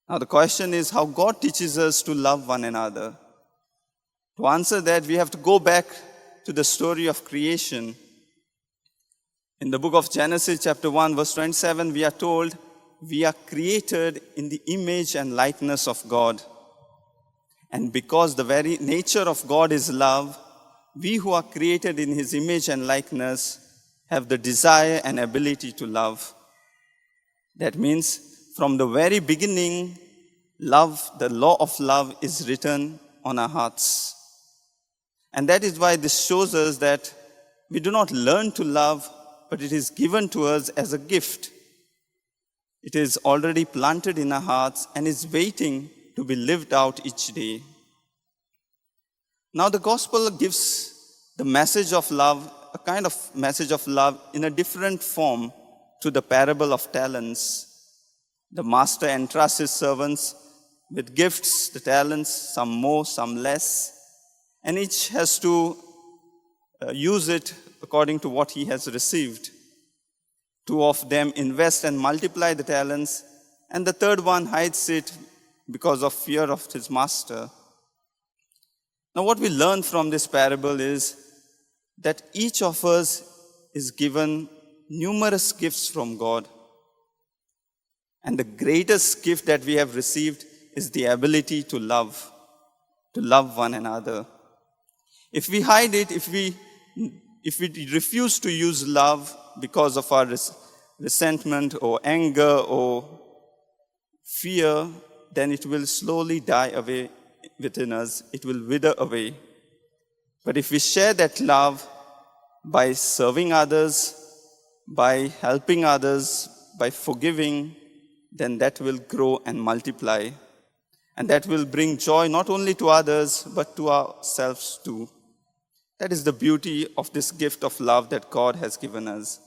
Now the question is how God teaches us to love one another. To answer that, we have to go back to the story of creation. In the book of Genesis chapter 1 verse 27, we are told we are created in the image and likeness of God. And because the very nature of God is love, we who are created in His image and likeness have the desire and ability to love. That means from the very beginning, love, the law of love is written on our hearts. And that is why this shows us that we do not learn to love, but it is given to us as a gift. It is already planted in our hearts and is waiting to be lived out each day. Now the gospel gives the message of love, a kind of message of love in a different form to the parable of talents. The master entrusts his servants with gifts, the talents, some more, some less, and each has to use it according to what he has received. 2 of them invest and multiply the talents, and the third one hides it because of fear of his master. Now what we learn from this parable is that each of us is given numerous gifts from God. And the greatest gift that we have received is the ability to love one another. If we hide it, if we refuse to use love because of our resentment or anger or fear, then it will slowly die away within us. It will wither away. But if we share that love by serving others, by helping others, by forgiving, then that will grow and multiply. And that will bring joy not only to others, but to ourselves too. That is the beauty of this gift of love that God has given us.